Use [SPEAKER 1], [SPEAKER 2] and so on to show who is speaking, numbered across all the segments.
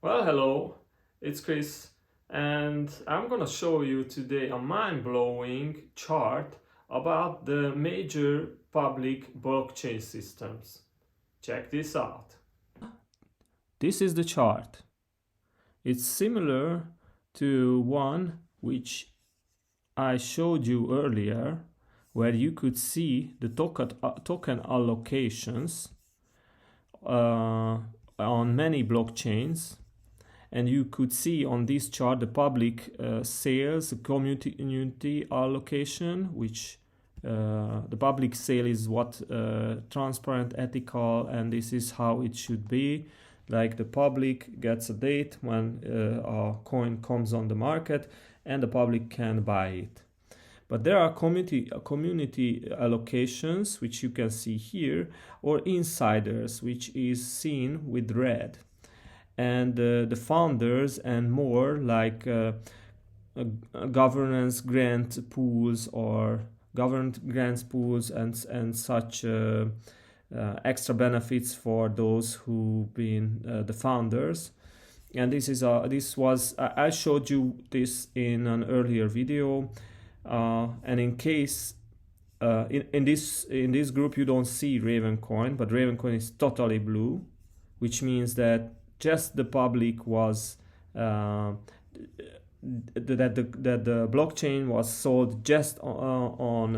[SPEAKER 1] Well, hello, it's Chris, and I'm gonna show you today a mind-blowing chart about the major public blockchain systems. Check this out. This is the chart. It's similar to one which I showed you earlier, where you could see the token allocations on many blockchains. And you could see on this chart the public sales, the community allocation, which the public sale is what transparent, ethical, and this is how it should be. Like the public gets a date when a coin comes on the market, and the public can buy it. But there are community allocations, which you can see here, or insiders, which is seen with red. And the founders and more, like governance grant pools or governed grants pools and such extra benefits for those who've been the founders. And I showed you this in an earlier video, and in case in this group you don't see Ravencoin, but Ravencoin is totally blue, which means that just the public was that the blockchain was sold just on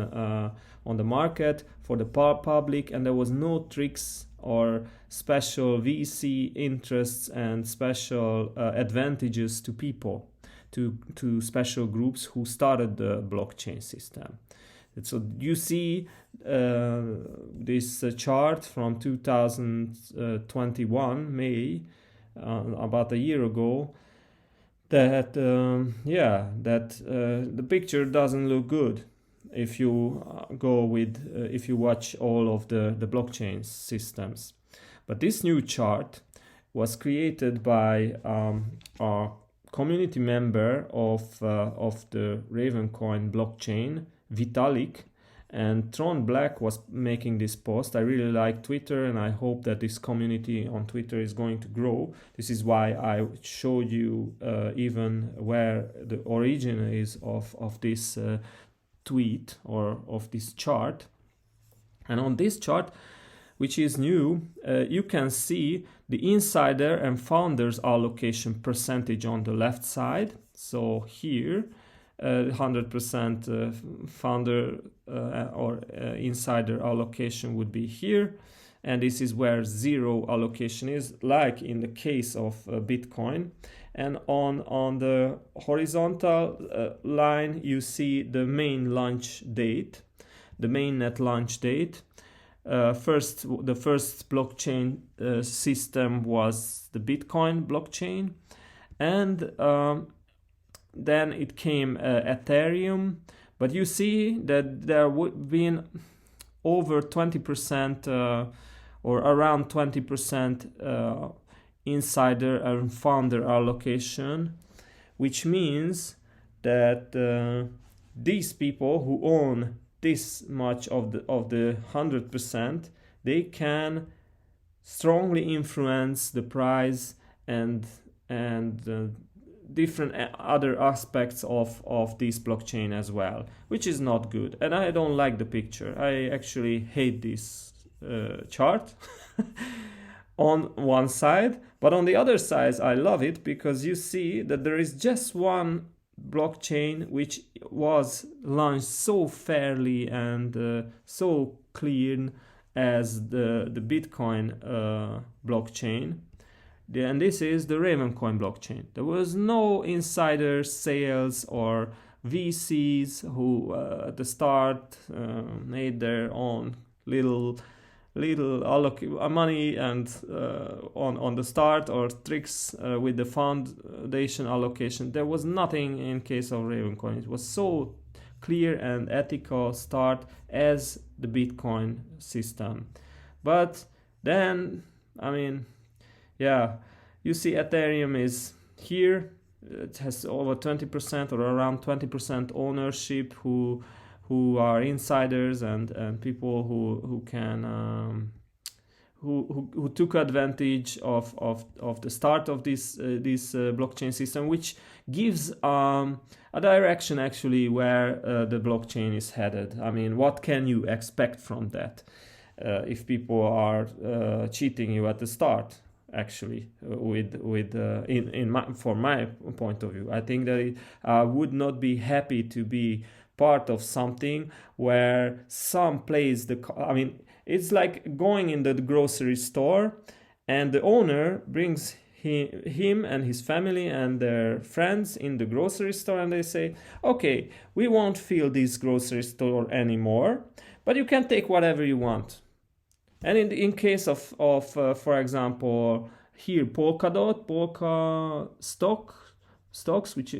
[SPEAKER 1] the market for the public, and there was no tricks or special VC interests and special advantages to people, to special groups who started the blockchain system. So you see this chart from 2021 May, about a year ago, that the picture doesn't look good if you if you watch all of the blockchain systems. But this new chart was created by a community member of the Ravencoin blockchain, Vitalik, and Tron Black was making this post. I really like Twitter, and I hope that this community on Twitter is going to grow. This is why I showed you even where the origin is of this tweet or of this chart. And on this chart, which is new, you can see the insider and founders allocation percentage on the left side. So here 100% founder or insider allocation would be here, and this is where zero allocation is, like in the case of Bitcoin. And on the horizontal line you see the main launch date, the mainnet launch date. The first blockchain system was the Bitcoin blockchain, and then it came Ethereum, but you see that there would been over 20% or around 20% insider and founder allocation, which means that these people who own this much of the 100%, they can strongly influence the price and different other aspects of this blockchain as well, which is not good. And I don't like the picture. I actually hate this chart on one side, but on the other side I love it, because you see that there is just one blockchain which was launched so fairly and so clean as the Bitcoin blockchain. And this is the Ravencoin blockchain. There was no insider sales or VCs who at the start made their own little money and on the start, or tricks with the foundation allocation. There was nothing in case of Ravencoin. It was so clear and ethical start as the Bitcoin system. But then, I mean, yeah, you see Ethereum is here. It has over 20% or around 20% ownership who are insiders and people who who took advantage of the start of this blockchain system, which gives a direction actually where the blockchain is headed. I mean, what can you expect from that if people are cheating you at the start? Actually, from my point of view, I think that I would not be happy to be part of something where some plays I mean, it's like going in the grocery store and the owner brings him and his family and their friends in the grocery store, and they say, okay, we won't fill this grocery store anymore, but you can take whatever you want. And in case of for example, here polka stocks, which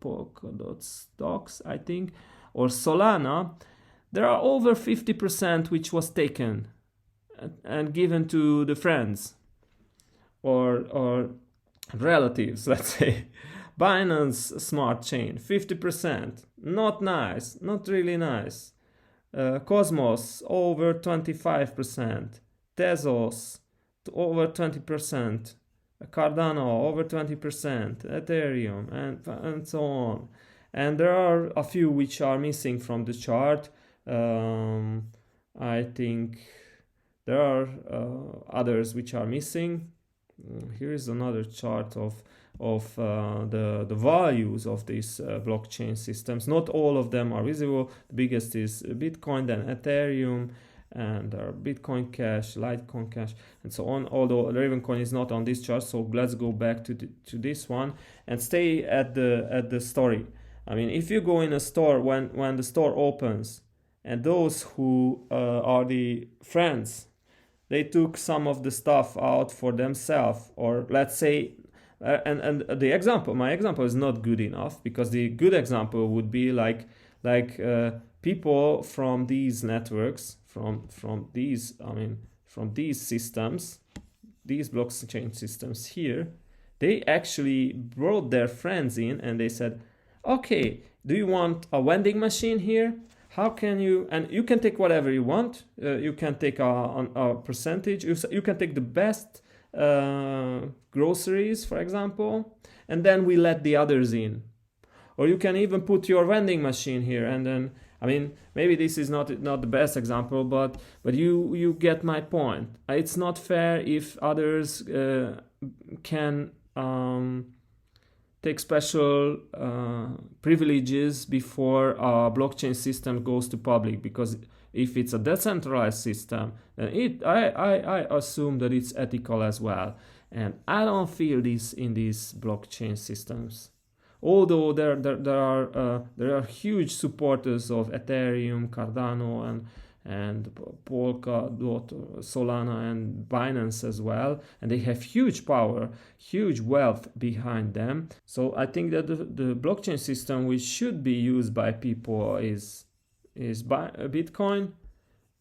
[SPEAKER 1] Polkadot stocks, I think, or Solana, there are over 50% which was taken and given to the friends or relatives, let's say. Binance Smart Chain, 50%. Not nice, not really nice. Cosmos, over 25%. Tezos, over 20%. Cardano, over 20%. Ethereum, and so on. And there are a few which are missing from the chart. I think there are others which are missing. Here is another chart of the values of these blockchain systems. Not all of them are visible. The biggest is Bitcoin, then Ethereum, and Bitcoin Cash, Litecoin Cash, and so on. Although Ravencoin is not on this chart, so let's go back to this one and stay at the story. I mean, if you go in a store when the store opens, and those who are the friends, they took some of the stuff out for themselves, or let's say, and my example is not good enough, because the good example would be like people from these networks, from these systems, these blockchain systems here, they actually brought their friends in and they said, okay, do you want a vending machine here? How can you, and you can take whatever you want. You can take a percentage. You can take the best groceries, for example, and then we let the others in. Or you can even put your vending machine here, and then, I mean, maybe this is not the best example, but you get my point. It's not fair if others can take special privileges before a blockchain system goes to public, because if it's a decentralized system, then I assume that it's ethical as well, and I don't feel this in these blockchain systems. Although there are huge supporters of Ethereum, Cardano, and Polkadot, Solana, and Binance as well, and they have huge power, huge wealth behind them. So I think that the blockchain system which should be used by people is Bitcoin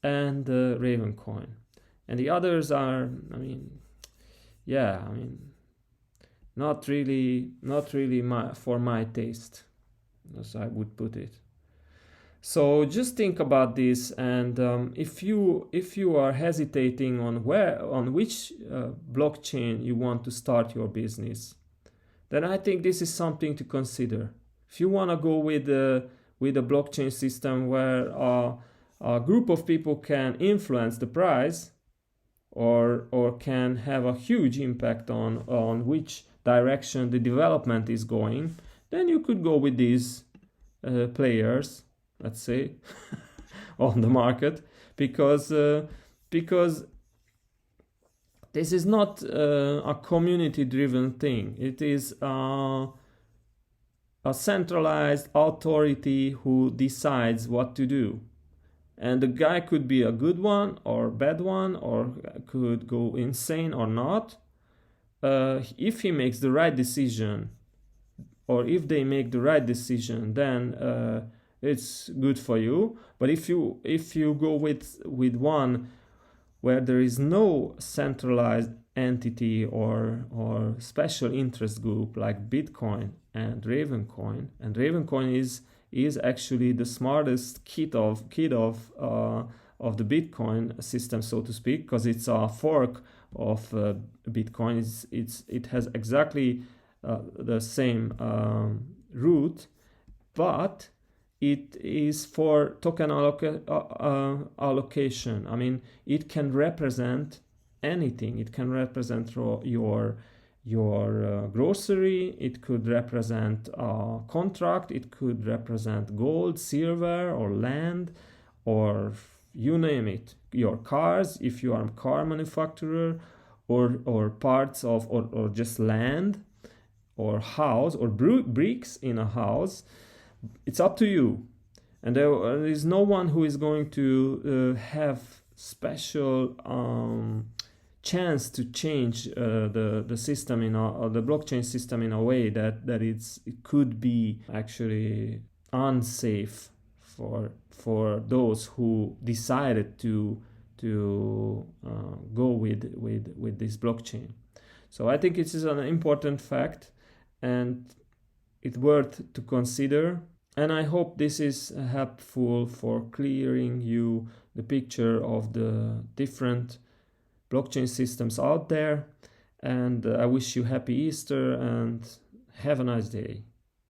[SPEAKER 1] and Ravencoin, and the others are, not really for my taste, as I would put it. So just think about this, and if you are hesitating on which blockchain you want to start your business, then I think this is something to consider. If you want to go with a blockchain system where a group of people can influence the price, or can have a huge impact on which direction the development is going, then you could go with these players, let's say, on the market, because this is not a community-driven thing. It is a centralized authority who decides what to do. And the guy could be a good one or bad one, or could go insane or not. If he makes the right decision, or if they make the right decision, then it's good for you. But if you go with one where there is no centralized entity or special interest group like Bitcoin and Ravencoin is actually the smartest kid of of the Bitcoin system, so to speak, because it's a fork of Bitcoin. It has exactly the same root, but it is for token allocation. I mean, it can represent anything. It can represent your grocery, it could represent a contract, it could represent gold, silver, or land, or you name it, your cars if you are a car manufacturer, or parts of, or just land, or house, or bricks in a house. It's up to you, and there is no one who is going to have special chance to change the system the blockchain system in a way that it could be actually unsafe for those who decided to go with this blockchain. So I think it is an important fact, and it's worth to consider. And I hope this is helpful for clearing you the picture of the different blockchain systems out there. And I wish you happy Easter and have a nice day.